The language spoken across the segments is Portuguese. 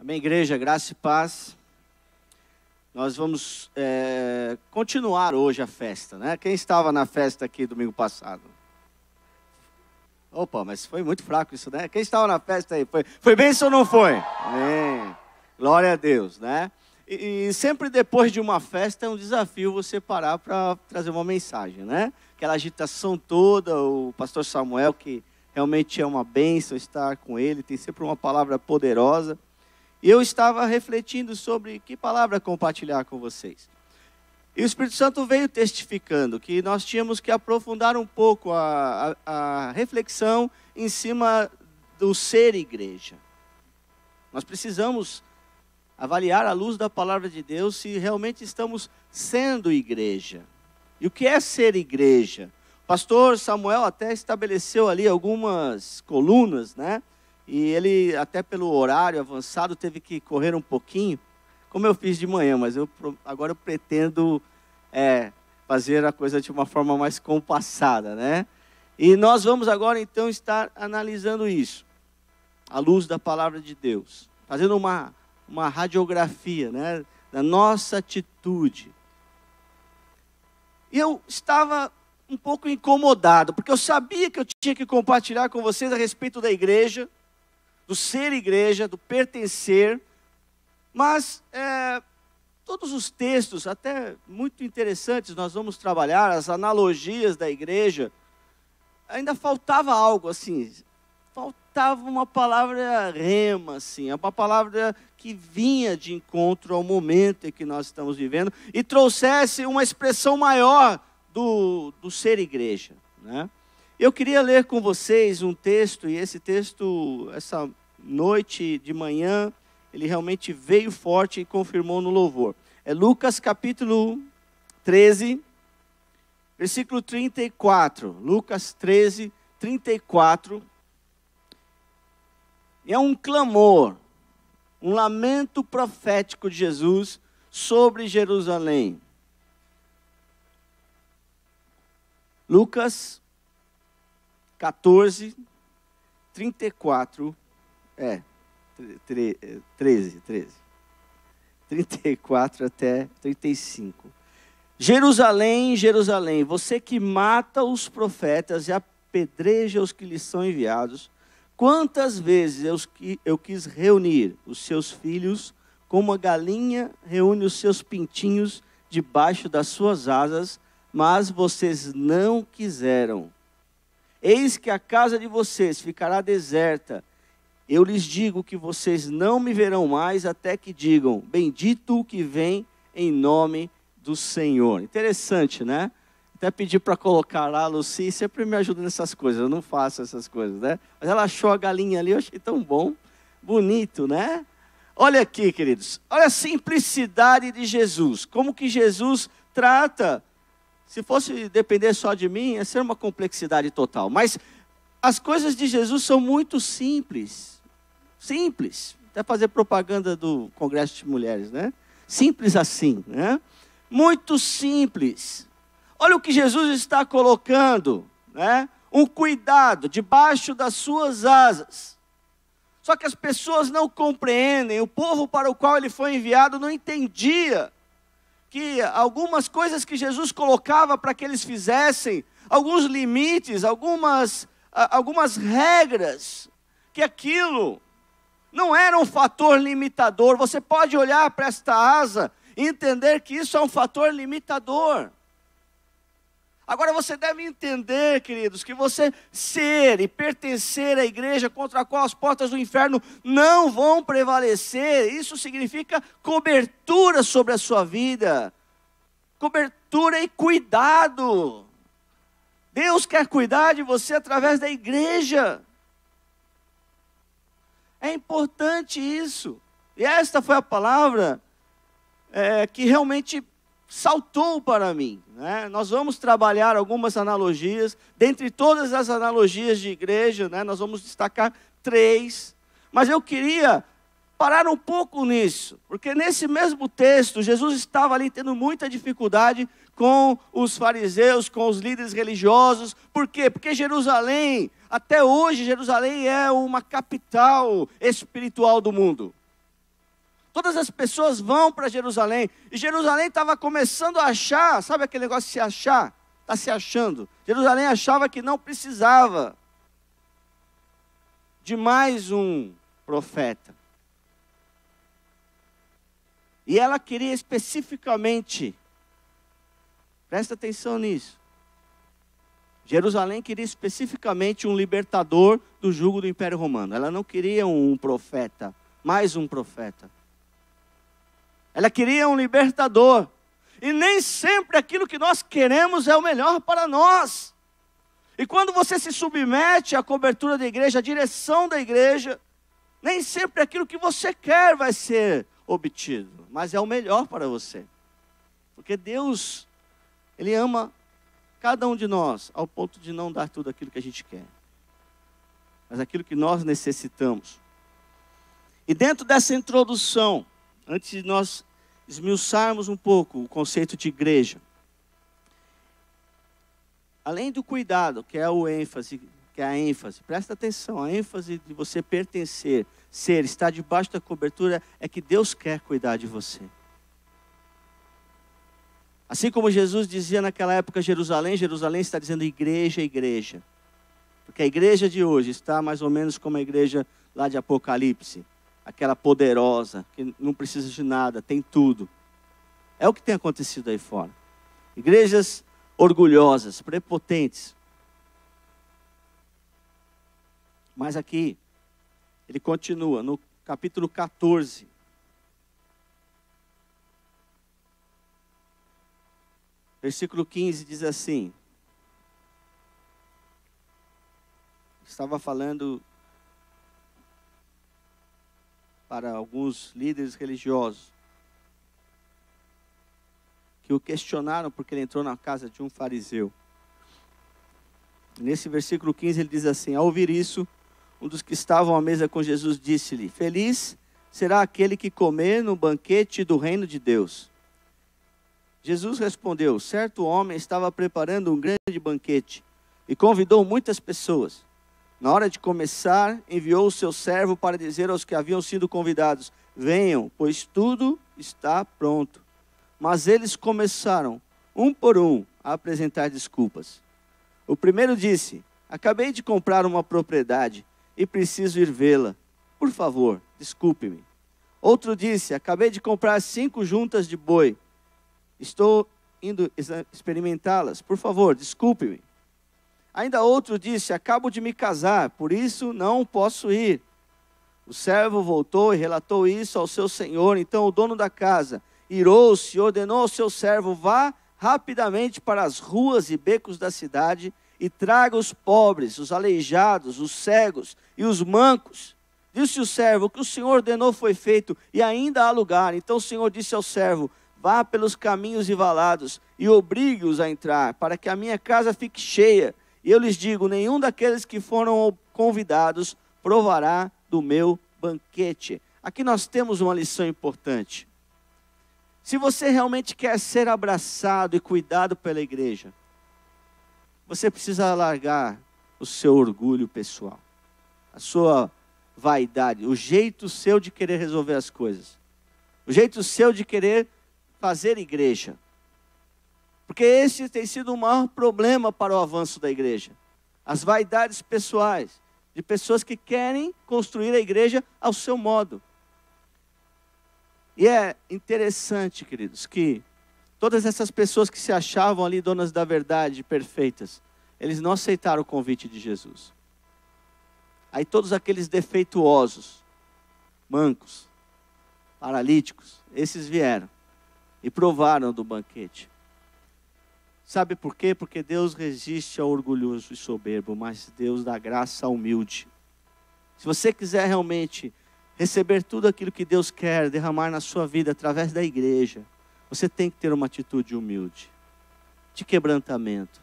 Amém, igreja, graça e paz. Nós vamos continuar hoje a festa, né? Quem estava na festa aqui domingo passado? Opa, mas foi muito fraco isso, né? Quem estava na festa aí? Foi bênção ou não foi? Amém. Glória a Deus, né? E sempre depois de uma festa é um desafio você parar para trazer uma mensagem, né? Aquela agitação toda, o pastor Samuel, que realmente é uma bênção estar com ele, tem sempre uma palavra poderosa. E eu estava refletindo sobre que palavra compartilhar com vocês. E o Espírito Santo veio testificando que nós tínhamos que aprofundar um pouco a reflexão em cima do ser igreja. Nós precisamos avaliar à luz da palavra de Deus se realmente estamos sendo igreja. E o que é ser igreja? O pastor Samuel até estabeleceu ali algumas colunas, né? E ele, até pelo horário avançado, teve que correr um pouquinho, como eu fiz de manhã, mas agora eu pretendo fazer a coisa de uma forma mais compassada, né? E nós vamos agora, então, estar analisando isso, à luz da palavra de Deus, fazendo uma radiografia, né, da nossa atitude. E eu estava um pouco incomodado, porque eu sabia que eu tinha que compartilhar com vocês a respeito da igreja, do ser igreja, do pertencer, mas todos os textos, até muito interessantes, nós vamos trabalhar, as analogias da igreja, ainda faltava algo assim, faltava uma palavra rema, assim, uma palavra que vinha de encontro ao momento em que nós estamos vivendo e trouxesse uma expressão maior do ser igreja, né? Eu queria ler com vocês um texto, e esse texto, essa noite de manhã, ele realmente veio forte e confirmou no louvor. É Lucas capítulo 13, versículo 34. Lucas 13, 34. É um clamor, um lamento profético de Jesus sobre Jerusalém. Lucas 14, 34, 13, 34 até 35. Jerusalém, Jerusalém, você que mata os profetas e apedreja os que lhes são enviados, quantas vezes eu quis reunir os seus filhos, como a galinha reúne os seus pintinhos debaixo das suas asas, mas vocês não quiseram. Eis que a casa de vocês ficará deserta. Eu lhes digo que vocês não me verão mais até que digam, bendito o que vem em nome do Senhor. Interessante, né? Até pedi para colocar lá, a Lucy sempre me ajuda nessas coisas, eu não faço essas coisas, né? Mas ela achou a galinha ali, eu achei tão bom, bonito, né? Olha aqui, queridos, olha a simplicidade de Jesus, como que Jesus trata. Se fosse depender só de mim, ia ser uma complexidade total. Mas as coisas de Jesus são muito simples. Simples. Até fazer propaganda do Congresso de Mulheres, né? Simples assim, né? Muito simples. Olha o que Jesus está colocando, né? Um cuidado debaixo das suas asas. Só que as pessoas não compreendem. O povo para o qual ele foi enviado não entendia que algumas coisas que Jesus colocava para que eles fizessem, alguns limites, algumas regras, que aquilo não era um fator limitador. Você pode olhar para esta asa e entender que isso é um fator limitador. Agora você deve entender, queridos, que você ser e pertencer à igreja contra a qual as portas do inferno não vão prevalecer, isso significa cobertura sobre a sua vida, cobertura e cuidado. Deus quer cuidar de você através da igreja. É importante isso. E esta foi a palavra que realmente saltou para mim, né? Nós vamos trabalhar algumas analogias, dentre todas as analogias de igreja, né, nós vamos destacar 3, mas eu queria parar um pouco nisso, porque nesse mesmo texto, Jesus estava ali tendo muita dificuldade com os fariseus, com os líderes religiosos. Por quê? Porque Jerusalém, até hoje, Jerusalém é uma capital espiritual do mundo. Todas as pessoas vão para Jerusalém. E Jerusalém estava começando a achar, sabe aquele negócio de se achar? Está se achando. Jerusalém achava que não precisava de mais um profeta. E ela queria especificamente, presta atenção nisso, Jerusalém queria especificamente um libertador do jugo do Império Romano. Ela não queria um profeta, mais um profeta. Ela queria um libertador. E nem sempre aquilo que nós queremos é o melhor para nós. E quando você se submete à cobertura da igreja, à direção da igreja, nem sempre aquilo que você quer vai ser obtido, mas é o melhor para você. Porque Deus, Ele ama cada um de nós, ao ponto de não dar tudo aquilo que a gente quer, mas aquilo que nós necessitamos. E dentro dessa introdução, antes de nós esmiuçarmos um pouco o conceito de igreja, além do cuidado, que é a ênfase, presta atenção, a ênfase de você pertencer, estar debaixo da cobertura, é que Deus quer cuidar de você. Assim como Jesus dizia naquela época Jerusalém, Jerusalém está dizendo igreja, igreja. Porque a igreja de hoje está mais ou menos como a igreja lá de Apocalipse. Aquela poderosa, que não precisa de nada, tem tudo. É o que tem acontecido aí fora. Igrejas orgulhosas, prepotentes. Mas aqui, ele continua no capítulo 14. Versículo 15 diz assim. Estava falando para alguns líderes religiosos que o questionaram porque ele entrou na casa de um fariseu. Nesse versículo 15 ele diz assim: ao ouvir isso, um dos que estavam à mesa com Jesus disse-lhe: feliz será aquele que comer no banquete do reino de Deus. Jesus respondeu: certo homem estava preparando um grande banquete e convidou muitas pessoas. Na hora de começar, enviou o seu servo para dizer aos que haviam sido convidados: venham, pois tudo está pronto. Mas eles começaram, um por um, a apresentar desculpas. O primeiro disse: acabei de comprar uma propriedade e preciso ir vê-la. Por favor, desculpe-me. Outro disse: acabei de comprar 5 juntas de boi. Estou indo experimentá-las. Por favor, desculpe-me. Ainda outro disse: acabo de me casar, por isso não posso ir. O servo voltou e relatou isso ao seu senhor. Então o dono da casa irou-se e ordenou ao seu servo: vá rapidamente para as ruas e becos da cidade e traga os pobres, os aleijados, os cegos e os mancos. Disse o servo: o que o senhor ordenou foi feito e ainda há lugar. Então o senhor disse ao servo: vá pelos caminhos e valados e obrigue-os a entrar, para que a minha casa fique cheia. E eu lhes digo: nenhum daqueles que foram convidados provará do meu banquete. Aqui nós temos uma lição importante. Se você realmente quer ser abraçado e cuidado pela igreja, você precisa largar o seu orgulho pessoal, a sua vaidade, o jeito seu de querer resolver as coisas, o jeito seu de querer fazer igreja. Porque esse tem sido o maior problema para o avanço da igreja. As vaidades pessoais, de pessoas que querem construir a igreja ao seu modo. E é interessante, queridos, que todas essas pessoas que se achavam ali donas da verdade, perfeitas, eles não aceitaram o convite de Jesus. Aí todos aqueles defeituosos, mancos, paralíticos, esses vieram e provaram do banquete. Sabe por quê? Porque Deus resiste ao orgulhoso e soberbo, mas Deus dá graça ao humilde. Se você quiser realmente receber tudo aquilo que Deus quer derramar na sua vida através da igreja, você tem que ter uma atitude humilde, de quebrantamento.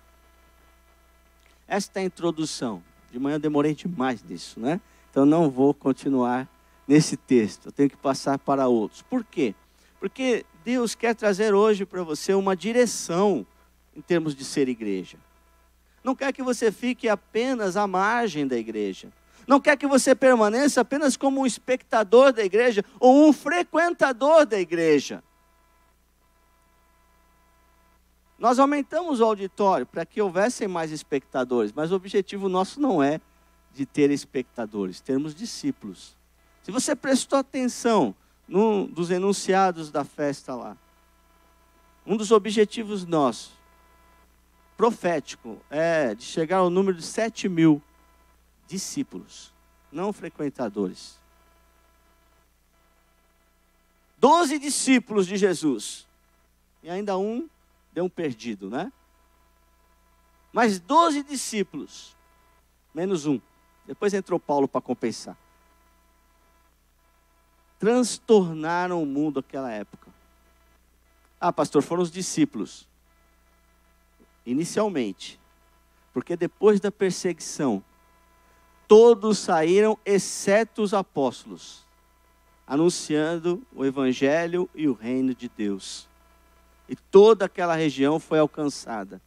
Esta é a introdução. De manhã eu demorei demais nisso, né? Então não vou continuar nesse texto. Eu tenho que passar para outros. Por quê? Porque Deus quer trazer hoje para você uma direção em termos de ser igreja. Não quer que você fique apenas à margem da igreja. não quer que você permaneça apenas como um espectador da igreja ou um frequentador da igreja. Nós aumentamos o auditório para que houvessem mais espectadores, mas o objetivo nosso não é de ter espectadores, termos discípulos. Se você prestou atenção num dos enunciados da festa lá, um dos objetivos nossos, profético, é de chegar ao número de 7.000 discípulos, não frequentadores. 12 discípulos de Jesus, e ainda um deu um perdido, né? Mas 12 discípulos, menos um. Depois entrou Paulo para compensar. Transtornaram o mundo naquela época. Ah, pastor, foram os discípulos. Inicialmente. Porque depois da perseguição, todos saíram, exceto os apóstolos, anunciando o evangelho e o reino de Deus. E toda aquela região foi alcançada.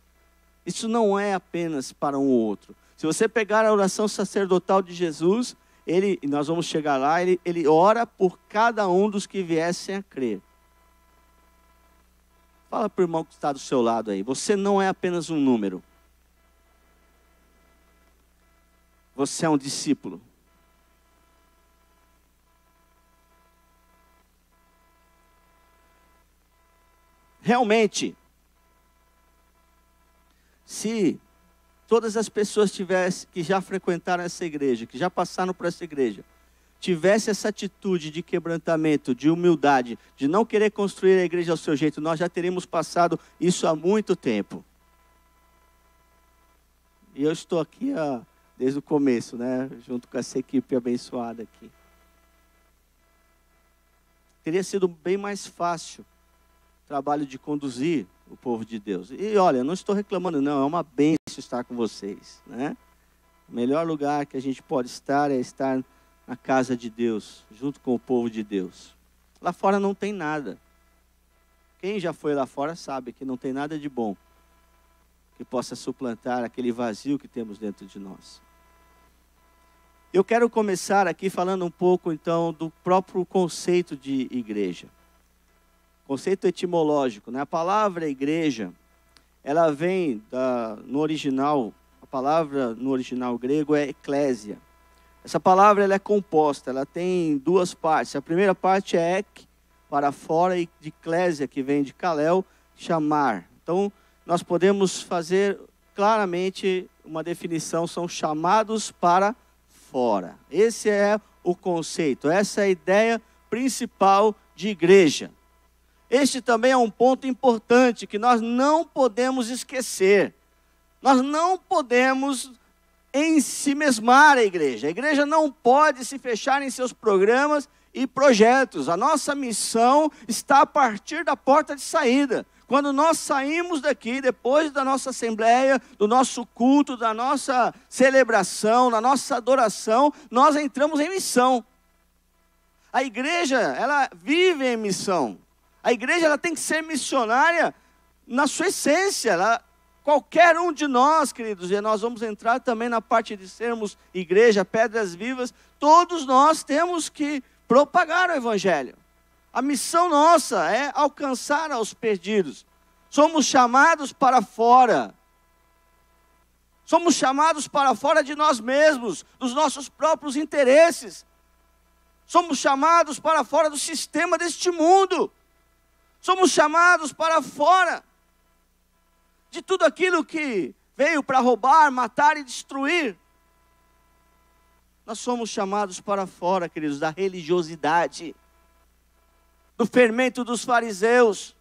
Isso não é apenas para um ou outro. Se você pegar a oração sacerdotal de Jesus, nós vamos chegar lá, ele ora por cada um dos que viessem a crer. Fala para o irmão que está do seu lado aí, você não é apenas um número. Você é um discípulo. Realmente, se todas as pessoas que já frequentaram essa igreja, que já passaram por essa igreja, tivesse essa atitude de quebrantamento, de humildade, de não querer construir a igreja ao seu jeito, nós já teríamos passado isso há muito tempo. E eu estou aqui desde o começo, né, junto com essa equipe abençoada aqui. Teria sido bem mais fácil trabalho de conduzir o povo de Deus. E olha, não estou reclamando não, é uma bênção estar com vocês, né? O melhor lugar que a gente pode estar é estar na casa de Deus, junto com o povo de Deus. Lá fora não tem nada. Quem já foi lá fora sabe que não tem nada de bom que possa suplantar aquele vazio que temos dentro de nós. Eu quero começar aqui falando um pouco então do próprio conceito de igreja. Conceito etimológico, né? A palavra igreja, ela vem no original, a palavra no original grego é eclésia. Essa palavra ela é composta, ela tem duas partes. A primeira parte é ek, para fora, e de eclésia, que vem de kalel, chamar. Então, nós podemos fazer claramente uma definição, são chamados para fora. Esse é o conceito, essa é a ideia principal de igreja. Este também é um ponto importante que nós não podemos esquecer. Nós não podemos ensimesmar a igreja. A igreja não pode se fechar em seus programas e projetos. A nossa missão está a partir da porta de saída. Quando nós saímos daqui, depois da nossa assembleia, do nosso culto, da nossa celebração, da nossa adoração, nós entramos em missão. A igreja, ela vive em missão. A igreja ela tem que ser missionária na sua essência. Qualquer um de nós, queridos, e nós vamos entrar também na parte de sermos igreja, pedras vivas, todos nós temos que propagar o evangelho. A missão nossa é alcançar aos perdidos. Somos chamados para fora. Somos chamados para fora de nós mesmos, dos nossos próprios interesses. Somos chamados para fora do sistema deste mundo. Somos chamados para fora de tudo aquilo que veio para roubar, matar e destruir. Nós somos chamados para fora, queridos, da religiosidade, do fermento dos fariseus,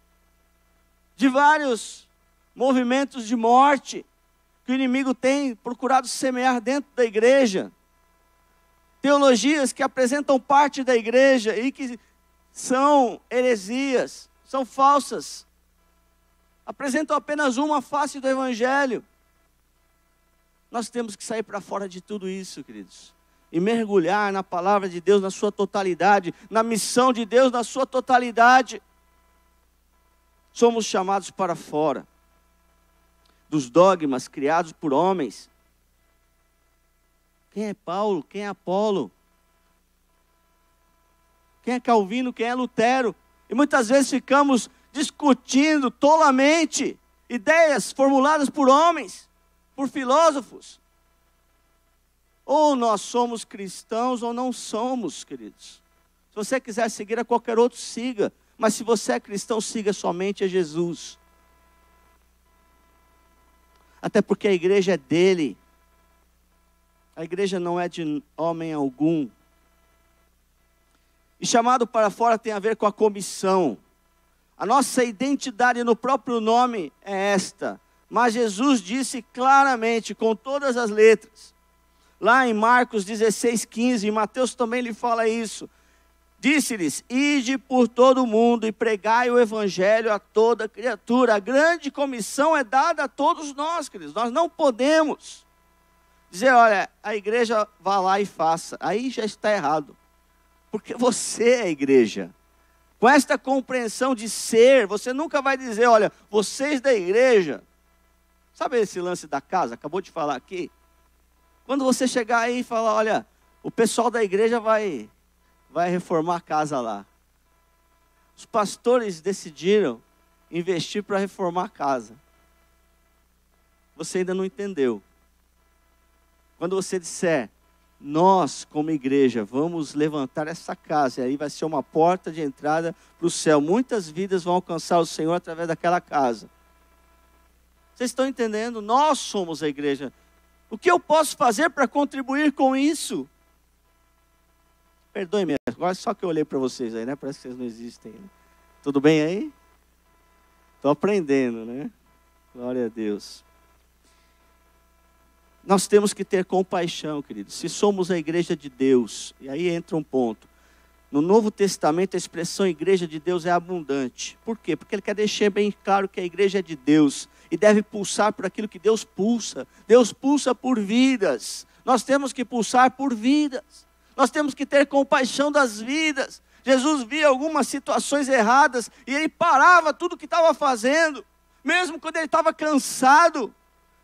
de vários movimentos de morte que o inimigo tem procurado semear dentro da igreja. Teologias que apresentam parte da igreja e que são heresias. São falsas, apresentam apenas uma face do evangelho. Nós temos que sair para fora de tudo isso, queridos, e mergulhar na palavra de Deus na sua totalidade, na missão de Deus na sua totalidade. Somos chamados para fora dos dogmas criados por homens. Quem é Paulo? Quem é Apolo? Quem é Calvino? Quem é Lutero? E muitas vezes ficamos discutindo tolamente ideias formuladas por homens, por filósofos. Ou nós somos cristãos ou não somos, queridos. Se você quiser seguir a qualquer outro, siga. Mas se você é cristão, siga somente a Jesus. Até porque a igreja é dele. A igreja não é de homem algum. E chamado para fora tem a ver com a comissão. A nossa identidade no próprio nome é esta. Mas Jesus disse claramente, com todas as letras, lá em Marcos 16:15, em Mateus também lhe fala isso. Disse-lhes: ide por todo o mundo e pregai o evangelho a toda criatura. A grande comissão é dada a todos nós, queridos. Nós não podemos dizer, olha, a igreja vá lá e faça. Aí já está errado. Porque você é a igreja. Com esta compreensão de ser, você nunca vai dizer, olha, vocês da igreja. Sabe esse lance da casa? Acabou de falar aqui. Quando você chegar aí e falar, olha, o pessoal da igreja vai reformar a casa lá. Os pastores decidiram investir para reformar a casa. Você ainda não entendeu. Quando você disser, nós como igreja vamos levantar essa casa, e aí vai ser uma porta de entrada para o céu. Muitas vidas vão alcançar o Senhor através daquela casa. Vocês estão entendendo? Nós somos a igreja. O que eu posso fazer para contribuir com isso? Perdoe-me, agora só que eu olhei para vocês aí, né? Parece que vocês não existem. Né? Tudo bem aí? Estou aprendendo, né? Glória a Deus. Nós temos que ter compaixão, queridos. Se somos a igreja de Deus, e aí entra um ponto. No Novo Testamento, a expressão igreja de Deus é abundante. Por quê? Porque ele quer deixar bem claro que a igreja é de Deus e deve pulsar por aquilo que Deus pulsa. Deus pulsa por vidas. Nós temos que pulsar por vidas. Nós temos que ter compaixão das vidas. Jesus via algumas situações erradas e ele parava tudo o que estava fazendo. Mesmo quando ele estava cansado,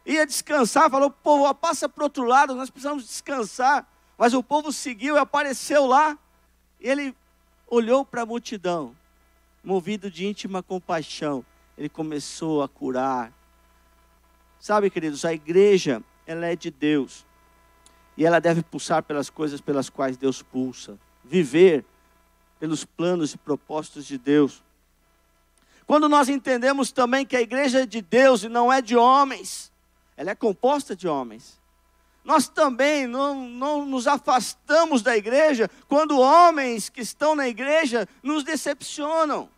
ia descansar, falou, povo, passa para o outro lado, nós precisamos descansar. Mas o povo seguiu e apareceu lá. E ele olhou para a multidão, movido de íntima compaixão. Ele começou a curar. Sabe, queridos, a igreja, ela é de Deus. E ela deve pulsar pelas coisas pelas quais Deus pulsa. Viver pelos planos e propósitos de Deus. Quando nós entendemos também que a igreja é de Deus e não é de homens, ela é composta de homens. Nós também não nos afastamos da igreja quando homens que estão na igreja nos decepcionam.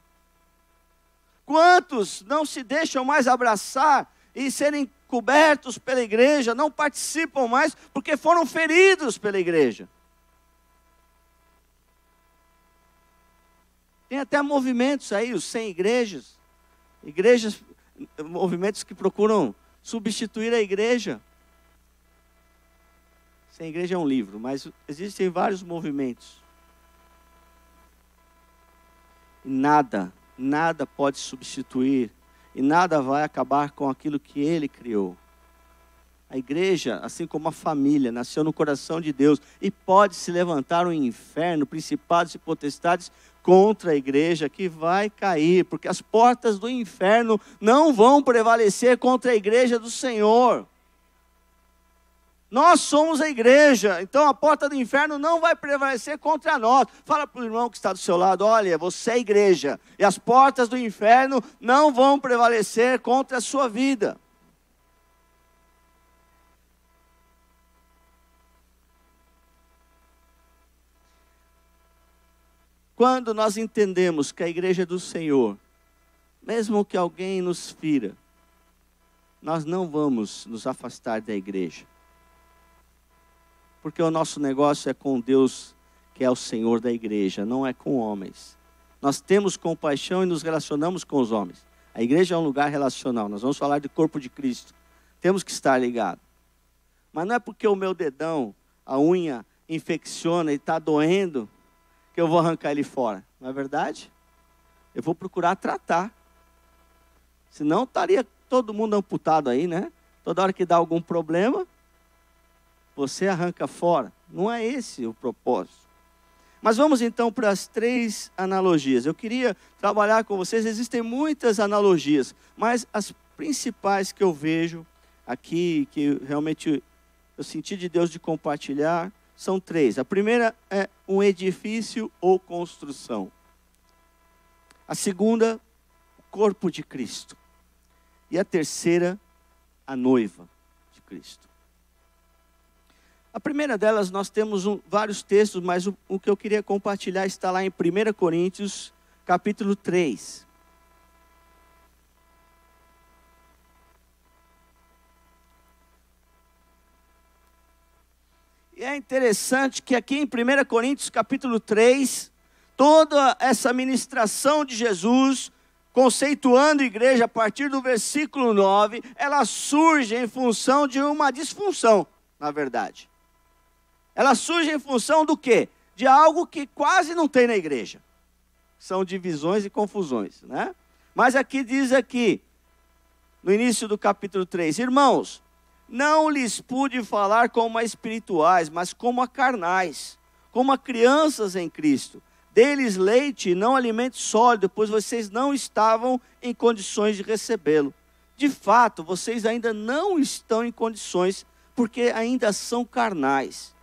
Quantos não se deixam mais abraçar e serem cobertos pela igreja, não participam mais porque foram feridos pela igreja? Tem até movimentos aí, os sem igrejas, movimentos que procuram substituir a igreja. Sem igreja é um livro, mas existem vários movimentos. E nada pode substituir, e nada vai acabar com aquilo que ele criou. A igreja, assim como a família, nasceu no coração de Deus, e pode se levantar um inferno, principados e potestades contra a igreja, que vai cair, porque as portas do inferno não vão prevalecer contra a igreja do Senhor. Nós somos a igreja, então a porta do inferno não vai prevalecer contra nós. Fala para o irmão que está do seu lado, olha, você é a igreja, e as portas do inferno não vão prevalecer contra a sua vida. Quando nós entendemos que a igreja é do Senhor, mesmo que alguém nos fira, nós não vamos nos afastar da igreja. Porque o nosso negócio é com Deus, que é o Senhor da igreja, não é com homens. Nós temos compaixão e nos relacionamos com os homens. A igreja é um lugar relacional, nós vamos falar de corpo de Cristo. Temos que estar ligados. Mas não é porque o meu dedão, a unha, infecciona e está doendo, que eu vou arrancar ele fora. Não é verdade? Eu vou procurar tratar. Senão estaria todo mundo amputado aí, né? Toda hora que dá algum problema, você arranca fora. Não é esse o propósito. Mas vamos então para as 3 analogias. Eu queria trabalhar com vocês, existem muitas analogias, mas as principais que eu vejo aqui, que realmente eu senti de Deus de compartilhar, são 3. A primeira é um edifício ou construção. A segunda, o corpo de Cristo. E a terceira, a noiva de Cristo. A primeira delas, nós temos vários textos, mas o que eu queria compartilhar está lá em 1 Coríntios, capítulo 3. E é interessante que aqui em 1 Coríntios, capítulo 3, toda essa ministração de Jesus, conceituando a igreja a partir do versículo 9, ela surge em função de uma disfunção, na verdade. Ela surge em função do quê? De algo que quase não tem na igreja. São divisões e confusões, né? Mas aqui diz aqui, no início do capítulo 3, irmãos, não lhes pude falar como a espirituais, mas como a carnais, como a crianças em Cristo. Dê-lhes leite e não alimento sólido, pois vocês não estavam em condições de recebê-lo. De fato, vocês ainda não estão em condições, porque ainda são carnais.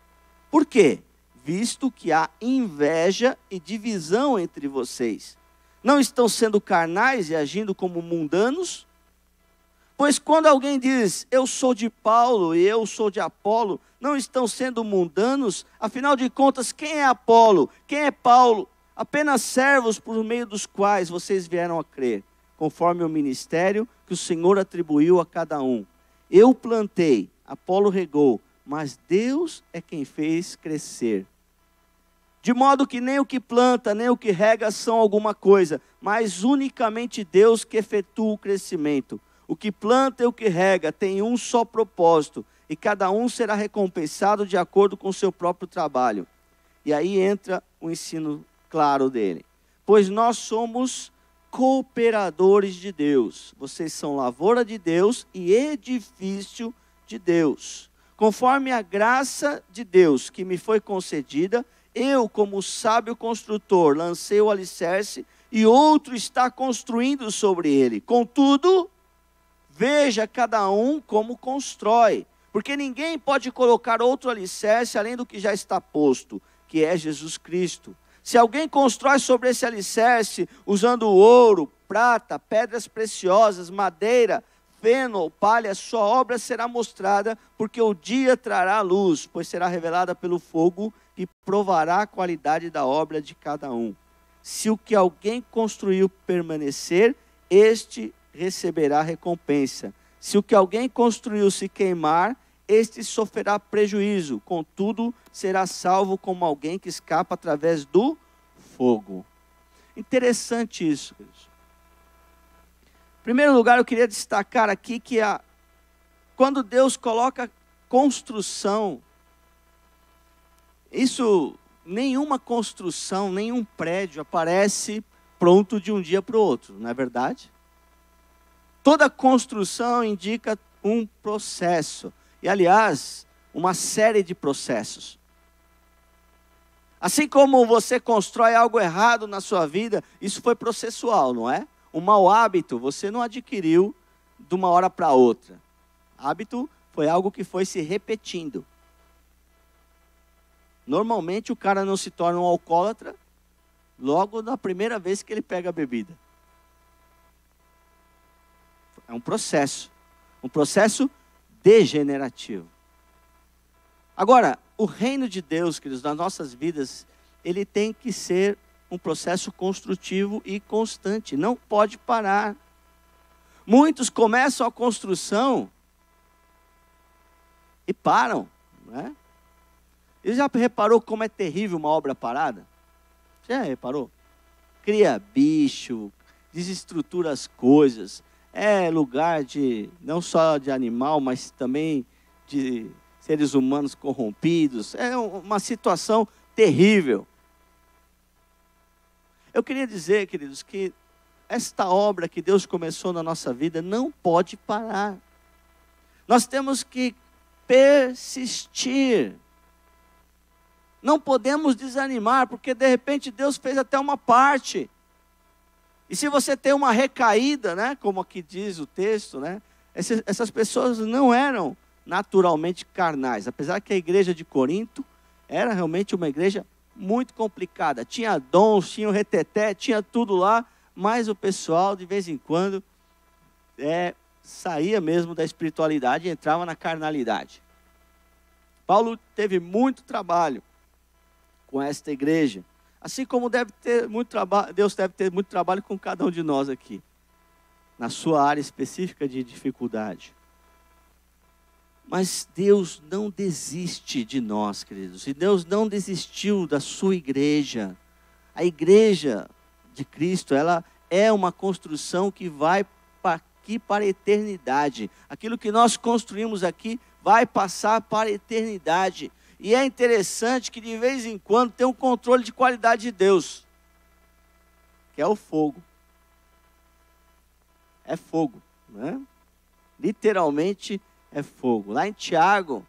Por quê? Visto que há inveja e divisão entre vocês. Não estão sendo carnais e agindo como mundanos? Pois quando alguém diz, eu sou de Paulo e eu sou de Apolo, não estão sendo mundanos? Afinal de contas, quem é Apolo? Quem é Paulo? Apenas servos por meio dos quais vocês vieram a crer, conforme o ministério que o Senhor atribuiu a cada um. Eu plantei, Apolo regou, mas Deus é quem fez crescer. De modo que nem o que planta, nem o que rega são alguma coisa, mas unicamente Deus que efetua o crescimento. O que planta e o que rega tem um só propósito, e cada um será recompensado de acordo com o seu próprio trabalho. E aí entra o ensino claro dele. Pois nós somos cooperadores de Deus. Vocês são lavoura de Deus e edifício de Deus. Conforme a graça de Deus que me foi concedida, eu, como sábio construtor, lancei o alicerce e outro está construindo sobre ele. Contudo, veja cada um como constrói, porque ninguém pode colocar outro alicerce além do que já está posto, que é Jesus Cristo. Se alguém constrói sobre esse alicerce, usando ouro, prata, pedras preciosas, madeira, feno ou palha, sua obra será mostrada, porque o dia trará luz, pois será revelada pelo fogo, e provará a qualidade da obra de cada um. Se o que alguém construiu permanecer, este receberá recompensa. Se o que alguém construiu se queimar, este sofrerá prejuízo, contudo, será salvo como alguém que escapa através do fogo. Interessante isso, queridos. Em primeiro lugar, eu queria destacar aqui que quando Deus coloca construção, nenhuma construção, nenhum prédio aparece pronto de um dia para o outro, não é verdade? Toda construção indica um processo. E, aliás, uma série de processos. Assim como você constrói algo errado na sua vida, isso foi processual, não é? Um mau hábito você não adquiriu de uma hora para outra. Hábito foi algo que foi se repetindo. Normalmente o cara não se torna um alcoólatra logo na primeira vez que ele pega a bebida. É um processo degenerativo. Agora, o reino de Deus, queridos, nas nossas vidas, ele tem que ser um processo construtivo e constante, não pode parar. Muitos começam a construção e param, né? Ele já reparou como é terrível uma obra parada? Já reparou? Cria bicho, desestrutura as coisas, é lugar não só de animal, mas também de seres humanos corrompidos, é uma situação terrível. Eu queria dizer, queridos, que esta obra que Deus começou na nossa vida não pode parar. Nós temos que persistir. Não podemos desanimar, porque de repente Deus fez até uma parte. E se você tem uma recaída, né, como aqui diz o texto, né, essas pessoas não eram naturalmente carnais. Apesar que a igreja de Corinto era realmente uma igreja muito complicada. Tinha dons, tinha o reteté, tinha tudo lá, mas o pessoal de vez em quando saía mesmo da espiritualidade e entrava na carnalidade. Paulo teve muito trabalho com esta igreja, assim como Deus deve ter muito trabalho com cada um de nós aqui, na sua área específica de dificuldade. Mas Deus não desiste de nós, queridos, e Deus não desistiu da sua igreja. A igreja de Cristo, ela é uma construção que vai aqui para a eternidade. Aquilo que nós construímos aqui vai passar para a eternidade. E é interessante que de vez em quando tem um controle de qualidade de Deus, que é o fogo. É fogo, né? Literalmente é fogo. Lá em Tiago,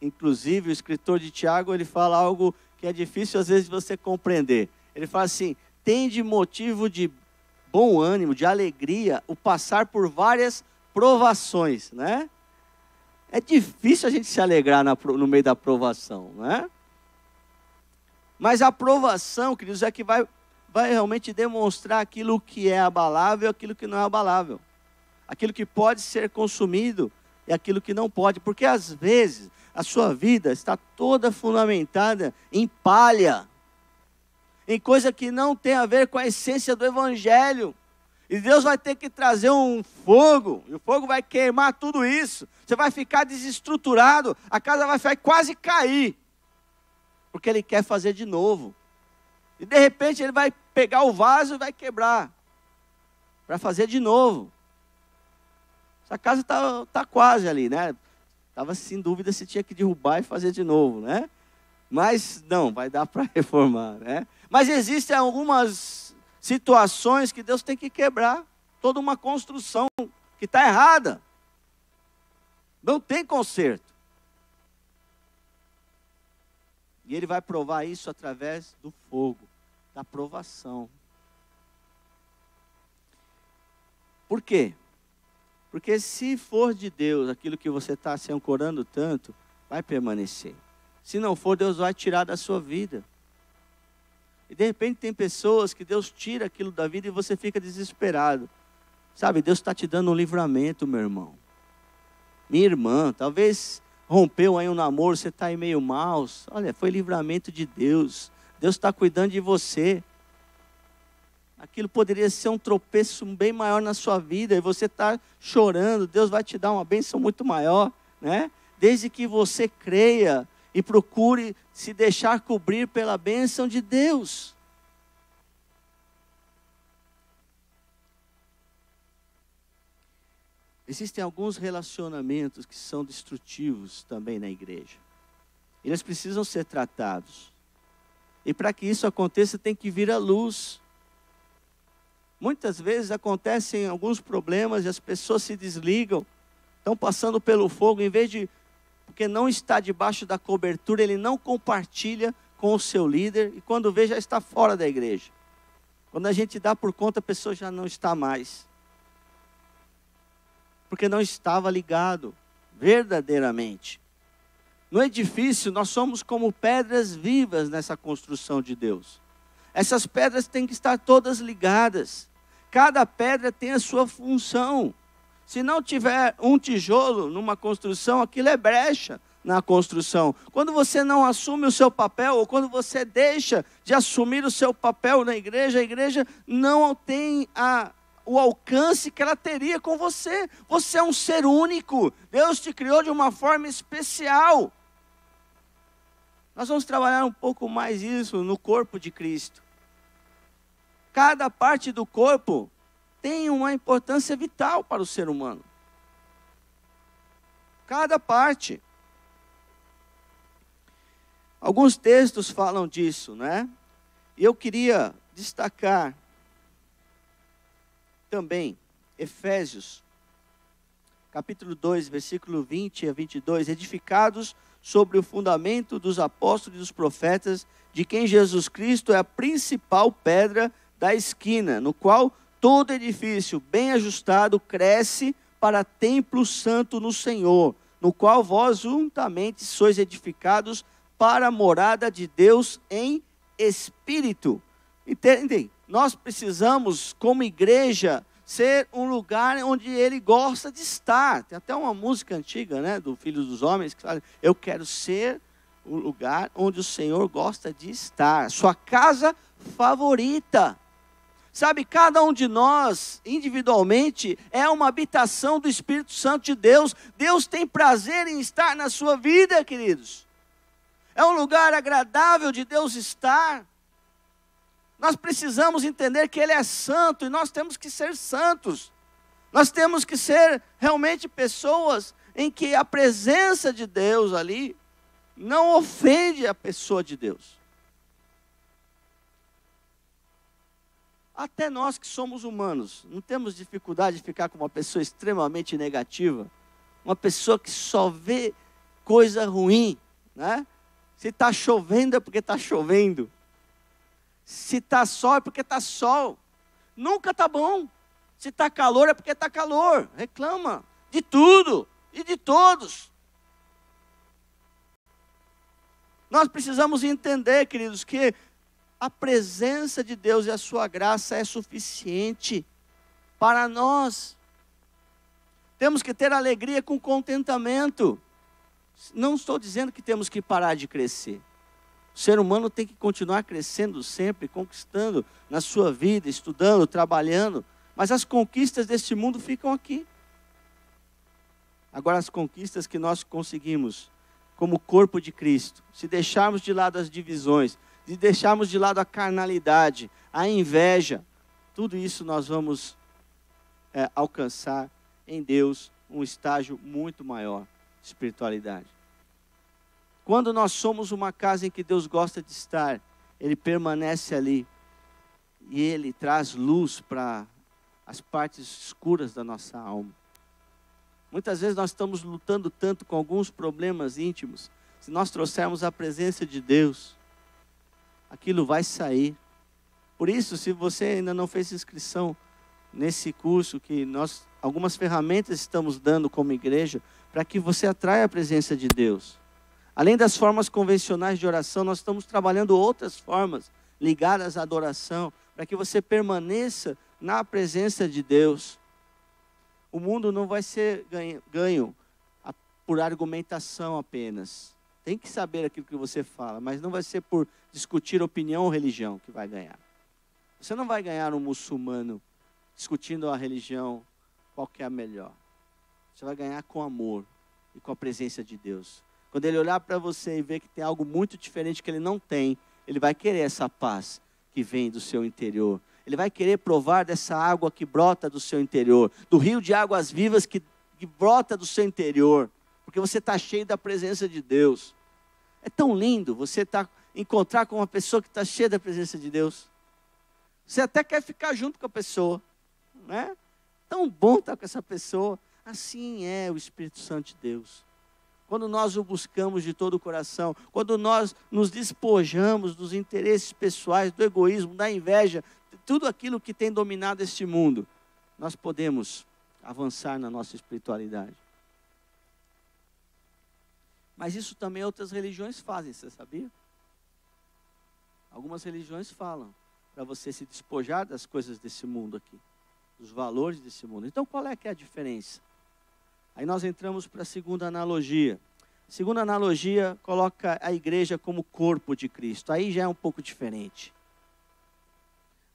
inclusive o escritor de Tiago, ele fala algo que é difícil às vezes de você compreender. Ele fala assim: tende motivo de bom ânimo, de alegria, o passar por várias provações, né? É difícil a gente se alegrar no meio da provação, né? Mas a provação, queridos, é que vai realmente demonstrar aquilo que é abalável e aquilo que não é abalável. Aquilo que pode ser consumido e aquilo que não pode. Porque às vezes a sua vida está toda fundamentada em palha, em coisa que não tem a ver com a essência do Evangelho. E Deus vai ter que trazer um fogo, e o fogo vai queimar tudo isso. Você vai ficar desestruturado, a casa vai quase cair, porque Ele quer fazer de novo. E de repente Ele vai pegar o vaso e vai quebrar, para fazer de novo. Essa casa tá quase ali, né? Estava sem dúvida se tinha que derrubar e fazer de novo, né? Mas não, vai dar para reformar, né? Mas existem algumas situações que Deus tem que quebrar. Toda uma construção que está errada. Não tem conserto. E Ele vai provar isso através do fogo, da provação. Por quê? Porque se for de Deus, aquilo que você está se ancorando tanto, vai permanecer. Se não for, Deus vai tirar da sua vida. E de repente tem pessoas que Deus tira aquilo da vida e você fica desesperado. Sabe, Deus está te dando um livramento, meu irmão. Minha irmã, talvez rompeu aí um namoro, você está aí meio mal. Olha, foi livramento de Deus. Deus está cuidando de você. Aquilo poderia ser um tropeço bem maior na sua vida e você está chorando. Deus vai te dar uma bênção muito maior, né? Desde que você creia e procure se deixar cobrir pela bênção de Deus. Existem alguns relacionamentos que são destrutivos também na igreja. Eles precisam ser tratados. E para que isso aconteça, tem que vir à luz. Muitas vezes acontecem alguns problemas e as pessoas se desligam, estão passando pelo fogo, em vez de, porque não está debaixo da cobertura, ele não compartilha com o seu líder, e quando vê já está fora da igreja. Quando a gente dá por conta, a pessoa já não está mais. Porque não estava ligado, verdadeiramente. No edifício, nós somos como pedras vivas nessa construção de Deus. Essas pedras têm que estar todas ligadas. Cada pedra tem a sua função. Se não tiver um tijolo numa construção, aquilo é brecha na construção. Quando você não assume o seu papel, ou quando você deixa de assumir o seu papel na igreja, a igreja não tem o alcance que ela teria com você. Você é um ser único. Deus te criou de uma forma especial. Nós vamos trabalhar um pouco mais isso no corpo de Cristo. Cada parte do corpo tem uma importância vital para o ser humano. Cada parte. Alguns textos falam disso, né? E eu queria destacar também Efésios, capítulo 2, versículo 20 a 22, edificados sobre o fundamento dos apóstolos e dos profetas, de quem Jesus Cristo é a principal pedra da esquina, no qual todo edifício bem ajustado cresce para templo santo no Senhor, no qual vós juntamente sois edificados para a morada de Deus em espírito. Entendem? Nós precisamos, como igreja, ser um lugar onde Ele gosta de estar. Tem até uma música antiga, né, do Filho dos Homens, que fala, eu quero ser o lugar onde o Senhor gosta de estar. Sua casa favorita. Sabe, cada um de nós, individualmente, é uma habitação do Espírito Santo de Deus. Deus tem prazer em estar na sua vida, queridos. É um lugar agradável de Deus estar. Nós precisamos entender que Ele é santo e nós temos que ser santos. Nós temos que ser realmente pessoas em que a presença de Deus ali não ofende a pessoa de Deus. Até nós que somos humanos, não temos dificuldade de ficar com uma pessoa extremamente negativa, uma pessoa que só vê coisa ruim, né? Se está chovendo é porque está chovendo. Se está sol é porque está sol. Nunca está bom. Se está calor é porque está calor. Reclama de tudo e de todos. Nós precisamos entender, queridos, que a presença de Deus e a sua graça é suficiente para nós. Temos que ter alegria com contentamento. Não estou dizendo que temos que parar de crescer. O ser humano tem que continuar crescendo sempre, conquistando na sua vida, estudando, trabalhando. Mas as conquistas deste mundo ficam aqui. Agora, as conquistas que nós conseguimos como corpo de Cristo, se deixarmos de lado as divisões, se deixarmos de lado a carnalidade, a inveja, tudo isso nós vamos alcançar em Deus um estágio muito maior de espiritualidade. Quando nós somos uma casa em que Deus gosta de estar, Ele permanece ali e Ele traz luz para as partes escuras da nossa alma. Muitas vezes nós estamos lutando tanto com alguns problemas íntimos. Se nós trouxermos a presença de Deus, aquilo vai sair. Por isso, se você ainda não fez inscrição nesse curso, que nós, algumas ferramentas estamos dando como igreja, para que você atraia a presença de Deus. Além das formas convencionais de oração, nós estamos trabalhando outras formas ligadas à adoração, para que você permaneça na presença de Deus. O mundo não vai ser ganho por argumentação apenas. Tem que saber aquilo que você fala, mas não vai ser por discutir opinião ou religião que vai ganhar. Você não vai ganhar um muçulmano discutindo a religião, qual que é a melhor. Você vai ganhar com amor e com a presença de Deus. Quando ele olhar para você e ver que tem algo muito diferente que ele não tem, ele vai querer essa paz que vem do seu interior. Ele vai querer provar dessa água que brota do seu interior, do rio de águas vivas que brota do seu interior, porque você está cheio da presença de Deus. É tão lindo você encontrar com uma pessoa que está cheia da presença de Deus. Você até quer ficar junto com a pessoa, né? Tão bom estar com essa pessoa. Assim é o Espírito Santo de Deus. Quando nós o buscamos de todo o coração, quando nós nos despojamos dos interesses pessoais, do egoísmo, da inveja, de tudo aquilo que tem dominado este mundo, nós podemos avançar na nossa espiritualidade. Mas isso também outras religiões fazem, você sabia? Algumas religiões falam para você se despojar das coisas desse mundo aqui, dos valores desse mundo. Então qual é que é a diferença? Aí nós entramos para a segunda analogia. A segunda analogia coloca a igreja como corpo de Cristo. Aí já é um pouco diferente.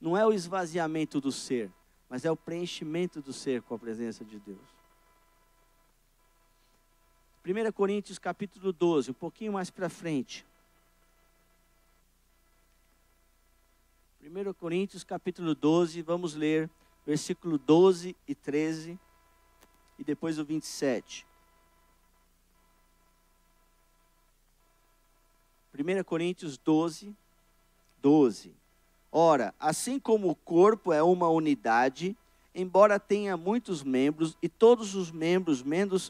Não é o esvaziamento do ser, mas é o preenchimento do ser com a presença de Deus. 1 Coríntios capítulo 12, um pouquinho mais para frente. 1 Coríntios capítulo 12, vamos ler versículo 12 e 13 e depois o 27. 1 Coríntios 12, 12. Ora, assim como o corpo é uma unidade embora tenha muitos membros, e todos os membros,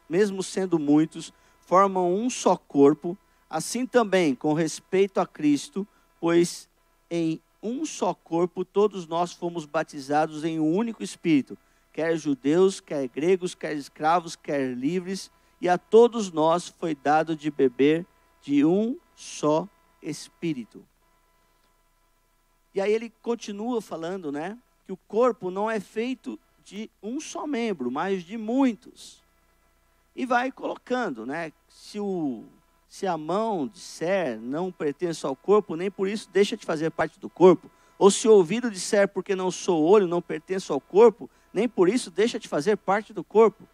mesmo sendo muitos, formam um só corpo, assim também com respeito a Cristo, pois em um só corpo todos nós fomos batizados em um único Espírito, quer judeus, quer gregos, quer escravos, quer livres, e a todos nós foi dado de beber de um só Espírito. E aí ele continua falando, né, que o corpo não é feito de um só membro, mas de muitos. E vai colocando, né, se a mão disser não pertence ao corpo, nem por isso deixa de fazer parte do corpo. Ou se o ouvido disser porque não sou olho, não pertenço ao corpo, nem por isso deixa de fazer parte do corpo.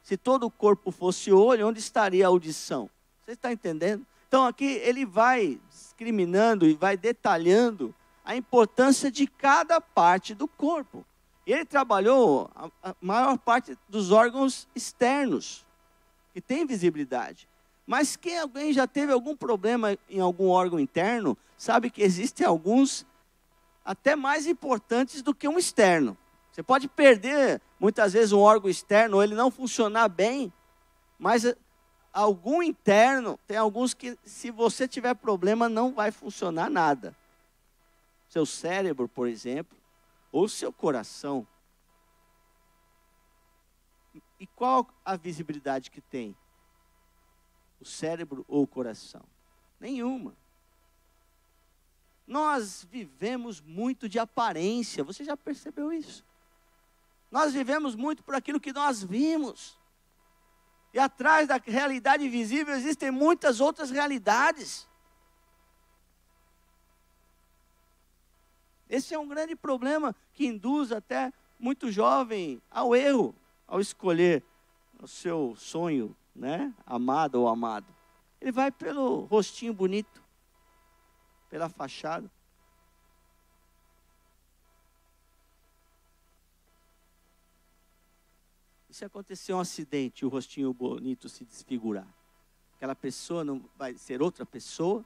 Se todo o corpo fosse olho, onde estaria a audição? Você está entendendo? Então aqui ele vai discriminando e vai detalhando a importância de cada parte do corpo. Ele trabalhou a maior parte dos órgãos externos, que tem visibilidade. Mas quem alguém já teve algum problema em algum órgão interno, sabe que existem alguns até mais importantes do que um externo. Você pode perder, muitas vezes, um órgão externo, ou ele não funcionar bem, mas algum interno, tem alguns que, se você tiver problema, não vai funcionar nada. Seu cérebro, por exemplo, ou seu coração. E qual a visibilidade que tem? O cérebro ou o coração? Nenhuma. Nós vivemos muito de aparência, você já percebeu isso? Nós vivemos muito por aquilo que nós vimos. E atrás da realidade visível existem muitas outras realidades. Esse é um grande problema que induz até muito jovem ao erro, ao escolher o seu sonho, né, amado ou amado. Ele vai pelo rostinho bonito, pela fachada. E se acontecer um acidente e o rostinho bonito se desfigurar? Aquela pessoa não vai ser outra pessoa?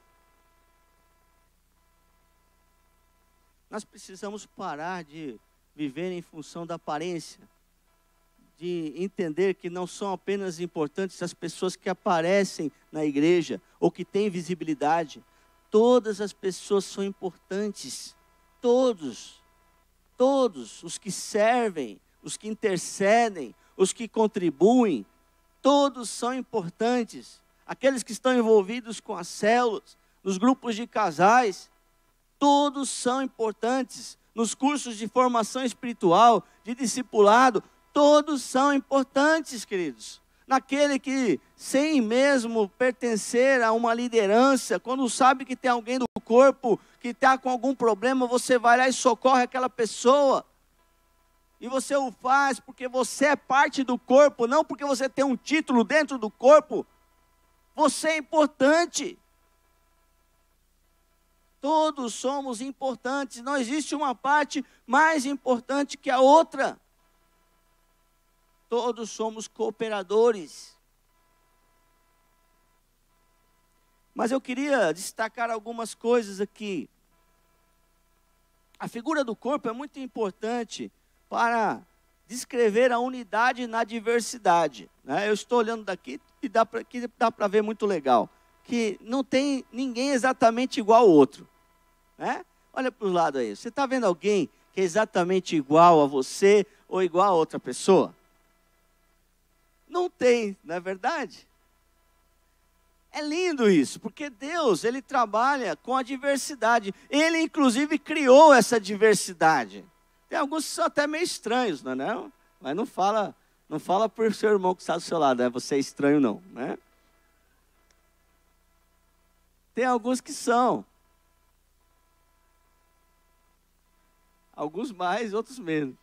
Nós precisamos parar de viver em função da aparência, de entender que não são apenas importantes as pessoas que aparecem na igreja ou que têm visibilidade. Todas as pessoas são importantes. Todos os que servem, os que intercedem, os que contribuem, todos são importantes. Aqueles que estão envolvidos com as células, nos grupos de casais, todos são importantes. Nos cursos de formação espiritual, de discipulado, todos são importantes, queridos. Naquele que, sem mesmo pertencer a uma liderança, quando sabe que tem alguém do corpo que está com algum problema, você vai lá e socorre aquela pessoa. E você o faz porque você é parte do corpo, não porque você tem um título dentro do corpo. Você é importante. Todos somos importantes, não existe uma parte mais importante que a outra. Todos somos cooperadores. Mas eu queria destacar algumas coisas aqui. A figura do corpo é muito importante para descrever a unidade na diversidade, né? Eu estou olhando daqui e dá para ver muito legal. Que não tem ninguém exatamente igual ao outro, né? Olha para o lado aí, você está vendo alguém que é exatamente igual a você ou igual a outra pessoa? Não tem, não é verdade? É lindo isso, porque Deus, Ele trabalha com a diversidade. Ele, inclusive, criou essa diversidade. Tem alguns que são até meio estranhos, não é não? Mas não fala para o seu irmão que está do seu lado, né? Você é estranho não, né? Tem alguns que são. Alguns mais, outros menos.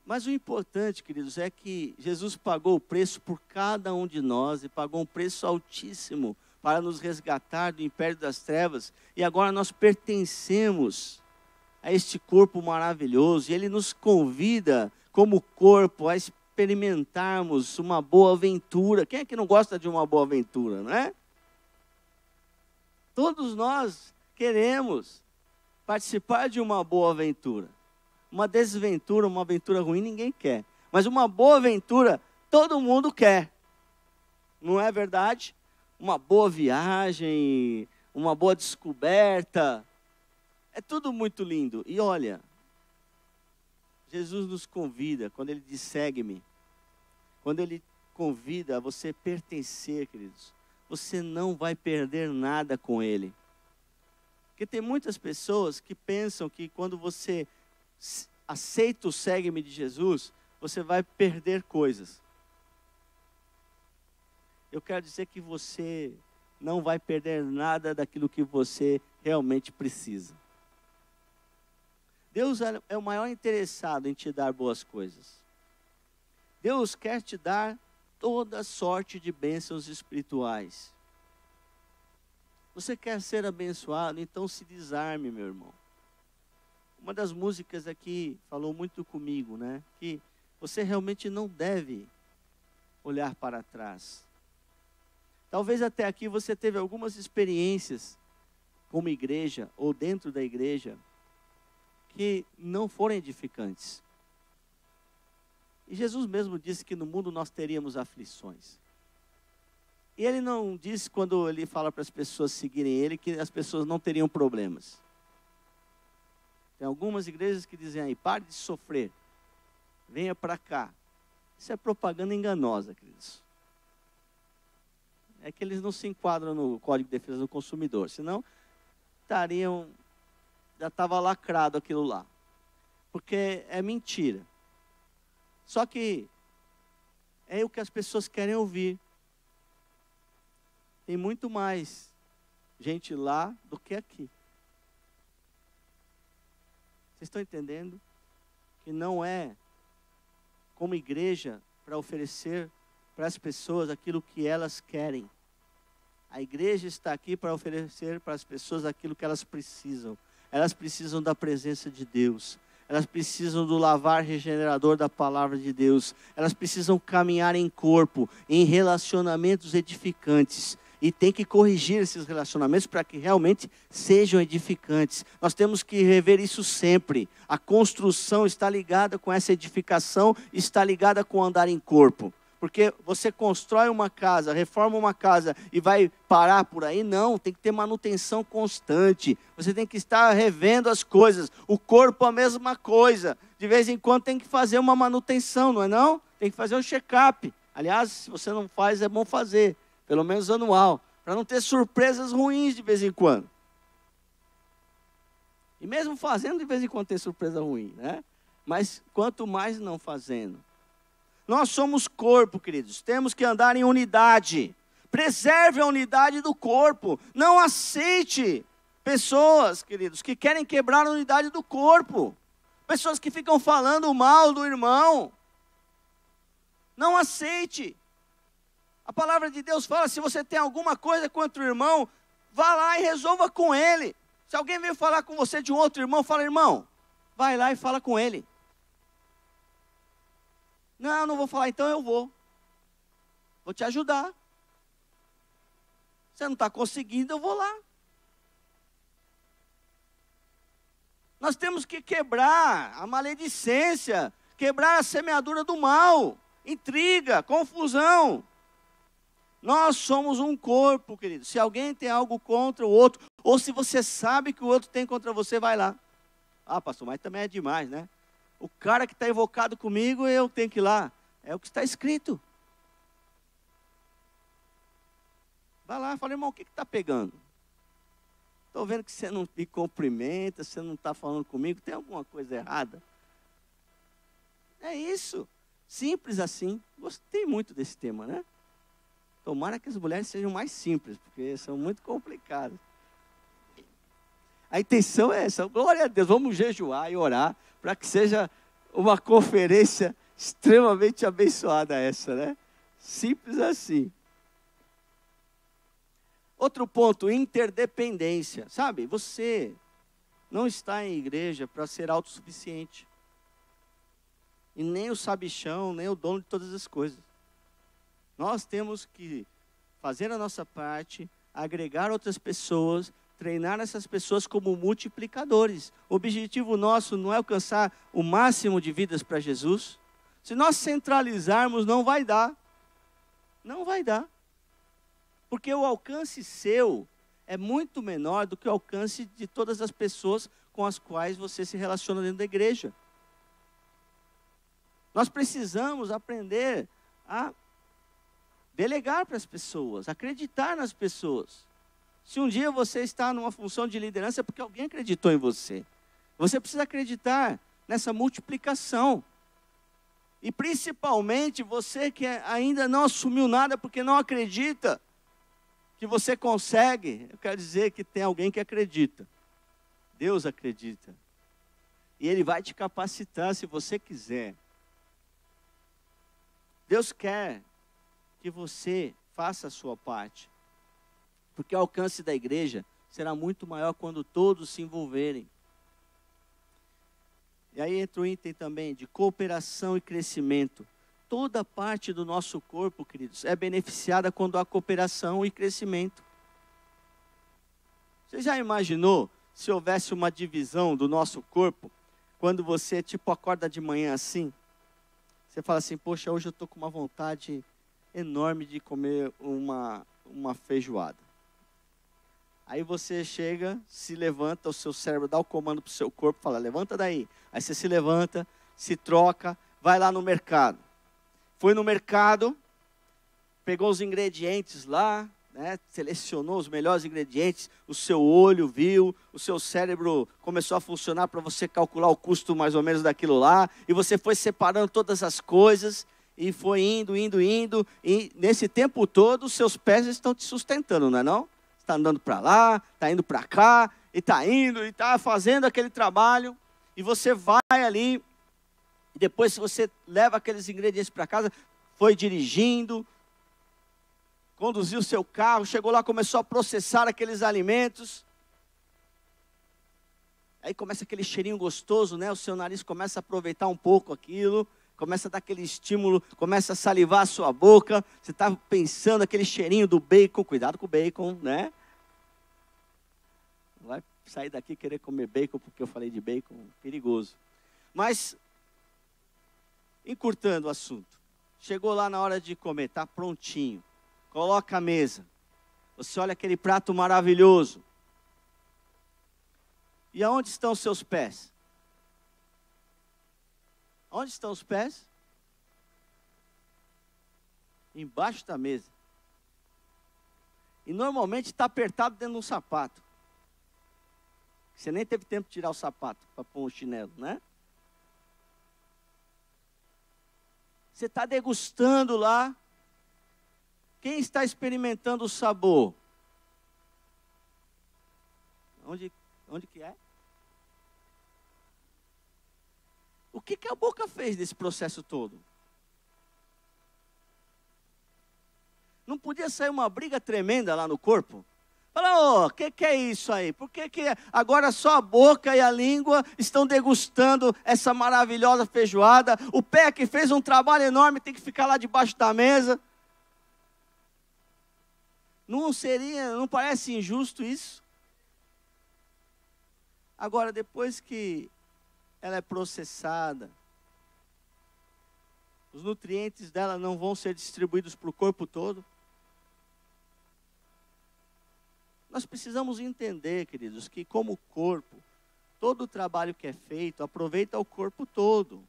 Mas o importante, queridos, é que Jesus pagou o preço por cada um de nós e pagou um preço altíssimo para nos resgatar do império das trevas. E agora nós pertencemos a este corpo maravilhoso. E Ele nos convida, como corpo, a experimentarmos uma boa aventura. Quem é que não gosta de uma boa aventura, não é? Todos nós queremos participar de uma boa aventura. Uma desventura, uma aventura ruim, ninguém quer. Mas uma boa aventura, todo mundo quer. Não é verdade? Uma boa viagem, uma boa descoberta. É tudo muito lindo. E olha, Jesus nos convida, quando Ele diz segue-me, quando Ele convida a você pertencer, queridos, você não vai perder nada com Ele. Porque tem muitas pessoas que pensam que quando você aceita o segue-me de Jesus, você vai perder coisas. Eu quero dizer que você não vai perder nada daquilo que você realmente precisa. Deus é o maior interessado em te dar boas coisas. Deus quer te dar toda sorte de bênçãos espirituais. Você quer ser abençoado? Então se desarme, meu irmão. Uma das músicas aqui falou muito comigo, né? Que você realmente não deve olhar para trás. Talvez até aqui você teve algumas experiências como igreja ou dentro da igreja que não foram edificantes. E Jesus mesmo disse que no mundo nós teríamos aflições. E Ele não disse, quando Ele fala para as pessoas seguirem Ele, que as pessoas não teriam problemas. Tem algumas igrejas que dizem aí, pare de sofrer, venha para cá. Isso é propaganda enganosa, queridos. É que eles não se enquadram no Código de Defesa do Consumidor, senão já estava lacrado aquilo lá. Porque é mentira. Só que é o que as pessoas querem ouvir. Tem muito mais gente lá do que aqui. Vocês estão entendendo? Que não é como igreja para oferecer para as pessoas aquilo que elas querem. A igreja está aqui para oferecer para as pessoas aquilo que elas precisam. Elas precisam da presença de Deus. Elas precisam do lavar regenerador da palavra de Deus. Elas precisam caminhar em corpo, em relacionamentos edificantes. E tem que corrigir esses relacionamentos para que realmente sejam edificantes. Nós temos que rever isso sempre. A construção está ligada com essa edificação, está ligada com andar em corpo. Porque você constrói uma casa, reforma uma casa e vai parar por aí? Não, tem que ter manutenção constante. Você tem que estar revendo as coisas. O corpo a mesma coisa. De vez em quando tem que fazer uma manutenção, não é não? Tem que fazer um check-up. Aliás, se você não faz, é bom fazer. Pelo menos anual. Para não ter surpresas ruins de vez em quando. E mesmo fazendo, de vez em quando tem surpresa ruim, né? Mas quanto mais não fazendo. Nós somos corpo, queridos. Temos que andar em unidade. Preserve a unidade do corpo. Não aceite pessoas, queridos, que querem quebrar a unidade do corpo. Pessoas que ficam falando mal do irmão. Não aceite. A palavra de Deus fala, se você tem alguma coisa contra o irmão, vá lá e resolva com ele. Se alguém veio falar com você de um outro irmão, fala, irmão, vai lá e fala com ele. Não vou falar, então eu vou. Vou te ajudar. Você não está conseguindo, eu vou lá. Nós temos que quebrar a maledicência, quebrar a semeadura do mal, intriga, confusão. Nós somos um corpo, querido. Se alguém tem algo contra o outro, ou se você sabe que o outro tem contra você, vai lá. Ah, pastor, mas também é demais, né? O cara que está invocado comigo, eu tenho que ir lá. É o que está escrito. Vai lá e fala, irmão, o que está pegando? Estou vendo que você não me cumprimenta, você não está falando comigo, tem alguma coisa errada? É isso. Simples assim. Gostei muito desse tema, né? Tomara que as mulheres sejam mais simples, porque são muito complicadas. A intenção é essa, glória a Deus, vamos jejuar e orar, para que seja uma conferência extremamente abençoada essa, né? Simples assim. Outro ponto, interdependência. Sabe, você não está em igreja para ser autossuficiente. E nem o sabichão, nem o dono de todas as coisas. Nós temos que fazer a nossa parte, agregar outras pessoas, treinar essas pessoas como multiplicadores. O objetivo nosso não é alcançar o máximo de vidas para Jesus. Se nós centralizarmos, não vai dar. Não vai dar. Porque o alcance seu é muito menor do que o alcance de todas as pessoas com as quais você se relaciona dentro da igreja. Nós precisamos aprender a delegar para as pessoas, acreditar nas pessoas. Se um dia você está numa função de liderança, é porque alguém acreditou em você. Você precisa acreditar nessa multiplicação. E principalmente você que ainda não assumiu nada porque não acredita que você consegue. Eu quero dizer que tem alguém que acredita. Deus acredita. E Ele vai te capacitar se você quiser. Deus quer que você faça a sua parte. Porque o alcance da igreja será muito maior quando todos se envolverem. E aí entra o item também de cooperação e crescimento. Toda parte do nosso corpo, queridos, é beneficiada quando há cooperação e crescimento. Você já imaginou se houvesse uma divisão do nosso corpo? Quando você, acorda de manhã assim, você fala assim, poxa, hoje eu estou com uma vontade enorme de comer uma feijoada. Aí você chega, se levanta, o seu cérebro dá o comando para o seu corpo, fala, levanta daí. Aí você se levanta, se troca, vai lá no mercado. Foi no mercado, pegou os ingredientes lá, né, selecionou os melhores ingredientes, o seu olho viu, o seu cérebro começou a funcionar para você calcular o custo mais ou menos daquilo lá, e você foi separando todas as coisas, e foi indo, e nesse tempo todo os seus pés estão te sustentando, não é não? Está andando para lá, está indo para cá, e está indo, e está fazendo aquele trabalho, e você vai ali, e depois se você leva aqueles ingredientes para casa, foi dirigindo, conduziu o seu carro, chegou lá, começou a processar aqueles alimentos. Aí começa aquele cheirinho gostoso, né? O seu nariz começa a aproveitar um pouco aquilo, começa a dar aquele estímulo, começa a salivar a sua boca. Você está pensando aquele cheirinho do bacon, cuidado com o bacon, né? Não vai sair daqui e querer comer bacon, porque eu falei de bacon, perigoso. Mas, encurtando o assunto, chegou lá na hora de comer, está prontinho. Coloca a mesa. Você olha aquele prato maravilhoso. E aonde estão os seus pés? Onde estão os pés? Embaixo da mesa. E normalmente está apertado dentro de um sapato. Você nem teve tempo de tirar o sapato para pôr um chinelo, né? Você está degustando lá. Quem está experimentando o sabor? Onde que é? O que a boca fez nesse processo todo? Não podia sair uma briga tremenda lá no corpo? Fala, o que é isso aí? Por que agora só a boca e a língua estão degustando essa maravilhosa feijoada? O pé que fez um trabalho enorme tem que ficar lá debaixo da mesa. Não parece injusto isso? Agora, depois que ela é processada, os nutrientes dela não vão ser distribuídos para o corpo todo? Nós precisamos entender, queridos, que como corpo, todo o trabalho que é feito aproveita o corpo todo.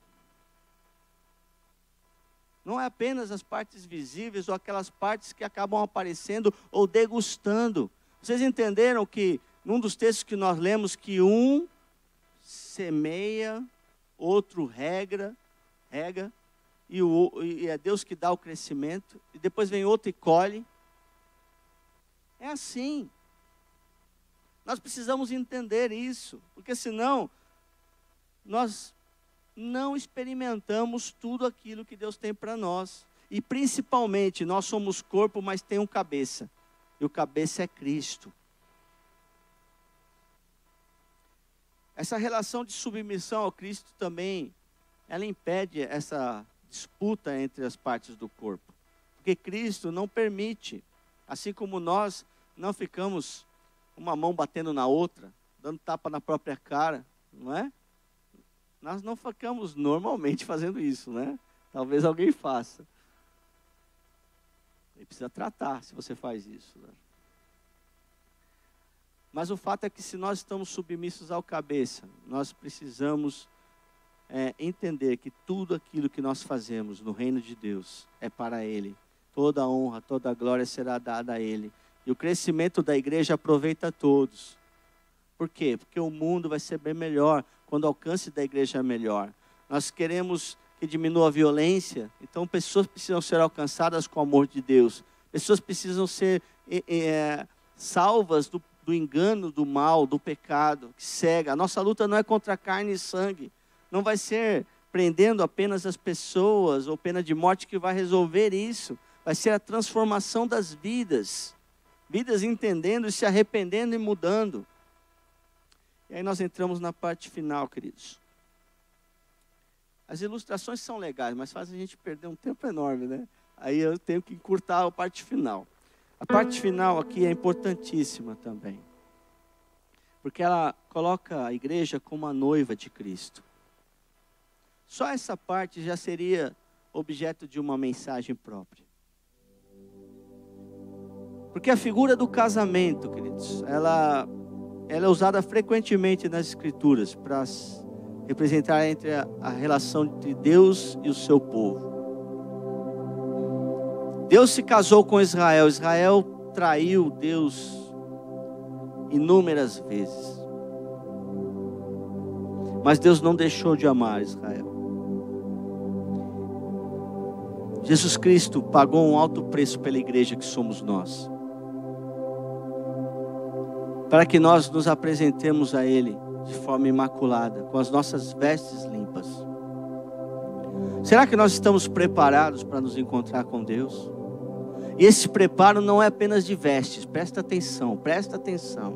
Não é apenas as partes visíveis ou aquelas partes que acabam aparecendo ou degustando. Vocês entenderam que, num dos textos que nós lemos, que um semeia, outro rega, e é Deus que dá o crescimento, e depois vem outro e colhe. É assim. Nós precisamos entender isso, porque senão nós não experimentamos tudo aquilo que Deus tem para nós. E principalmente, nós somos corpo, mas tem um cabeça. E o cabeça é Cristo. Essa relação de submissão ao Cristo também, ela impede essa disputa entre as partes do corpo. Porque Cristo não permite, assim como nós não ficamos uma mão batendo na outra, dando tapa na própria cara, não é? Nós não ficamos normalmente fazendo isso, né? Talvez alguém faça. Ele precisa tratar se você faz isso, né? Mas o fato é que se nós estamos submissos ao cabeça, nós precisamos entender que tudo aquilo que nós fazemos no reino de Deus é para Ele. Toda a honra, toda a glória será dada a Ele. E o crescimento da igreja aproveita a todos. Por quê? Porque o mundo vai ser bem melhor quando o alcance da igreja é melhor. Nós queremos que diminua a violência, então pessoas precisam ser alcançadas com o amor de Deus. Pessoas precisam ser salvas do engano, do mal, do pecado, que cega. A nossa luta não é contra carne e sangue. Não vai ser prendendo apenas as pessoas ou pena de morte que vai resolver isso. Vai ser a transformação das vidas. Vidas entendendo e se arrependendo e mudando. E aí nós entramos na parte final, queridos. As ilustrações são legais, mas fazem a gente perder um tempo enorme, né? Aí eu tenho que encurtar a parte final. A parte final aqui é importantíssima também. Porque ela coloca a igreja como a noiva de Cristo. Só essa parte já seria objeto de uma mensagem própria. Porque a figura do casamento, queridos, ela é usada frequentemente nas Escrituras para representar entre a relação entre Deus e o seu povo. Deus se casou com Israel. Israel traiu Deus inúmeras vezes. Mas Deus não deixou de amar Israel. Jesus Cristo pagou um alto preço pela igreja que somos nós. Para que nós nos apresentemos a Ele de forma imaculada, com as nossas vestes limpas. Será que nós estamos preparados para nos encontrar com Deus? E esse preparo não é apenas de vestes, presta atenção, presta atenção.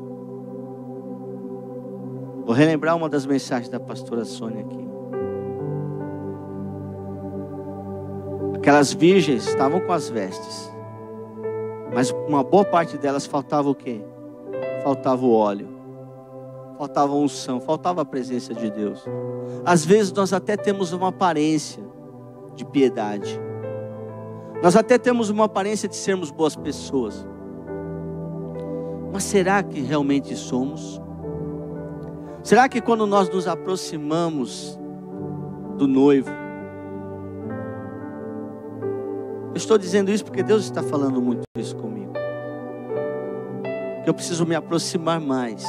Vou relembrar uma das mensagens da pastora Sônia aqui. Aquelas virgens estavam com as vestes, mas uma boa parte delas faltava o quê? Faltava o óleo, faltava a unção, faltava a presença de Deus. Às vezes nós até temos uma aparência de piedade, nós até temos uma aparência de sermos boas pessoas, mas será que realmente somos? Será que quando nós nos aproximamos do noivo, eu estou dizendo isso porque Deus está falando muito isso comigo, que eu preciso me aproximar mais,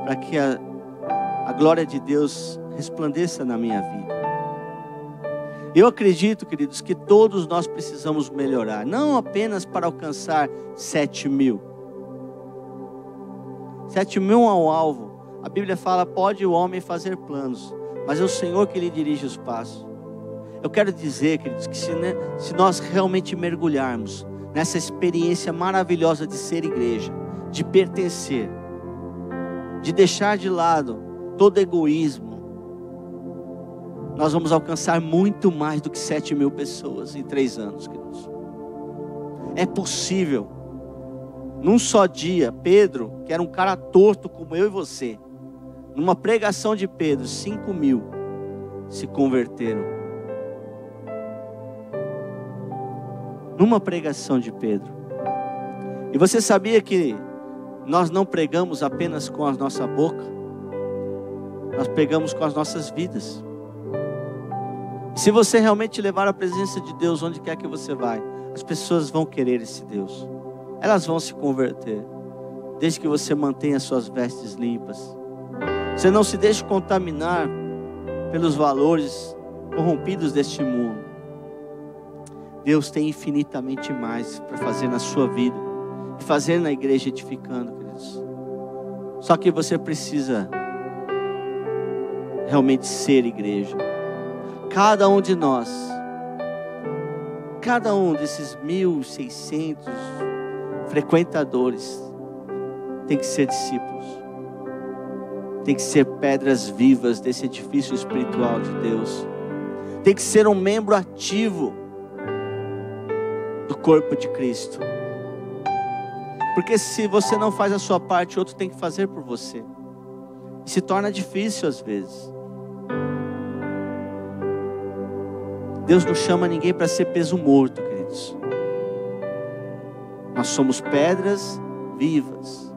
para que a glória de Deus resplandeça na minha vida. Eu acredito, queridos, que todos nós precisamos melhorar, não apenas para alcançar 7.000. 7.000 é um alvo. A Bíblia fala, pode o homem fazer planos, mas é o Senhor que lhe dirige os passos. Eu quero dizer, queridos, que se nós realmente mergulharmos nessa experiência maravilhosa de ser igreja, de pertencer, de deixar de lado todo egoísmo, nós vamos alcançar muito mais do que 7.000 pessoas em 3 anos, queridos. É possível. Num só dia, Pedro, que era um cara torto como eu e você, numa pregação de Pedro, 5.000 se converteram. Numa pregação de Pedro. E você sabia que nós não pregamos apenas com a nossa boca, nós pregamos com as nossas vidas. E se você realmente levar a presença de Deus onde quer que você vai, as pessoas vão querer esse Deus, elas vão se converter, desde que você mantenha suas vestes limpas. Você não se deixe contaminar pelos valores corrompidos deste mundo. Deus tem infinitamente mais para fazer na sua vida e fazer na igreja edificando, queridos. Só que você precisa realmente ser igreja. Cada um de nós, cada um desses 1.600 frequentadores tem que ser discípulos, tem que ser pedras vivas desse edifício espiritual de Deus, tem que ser um membro ativo do corpo de Cristo. Porque se você não faz a sua parte, outro tem que fazer por você. E se torna difícil às vezes. Deus não chama ninguém para ser peso morto, queridos. Nós somos pedras vivas.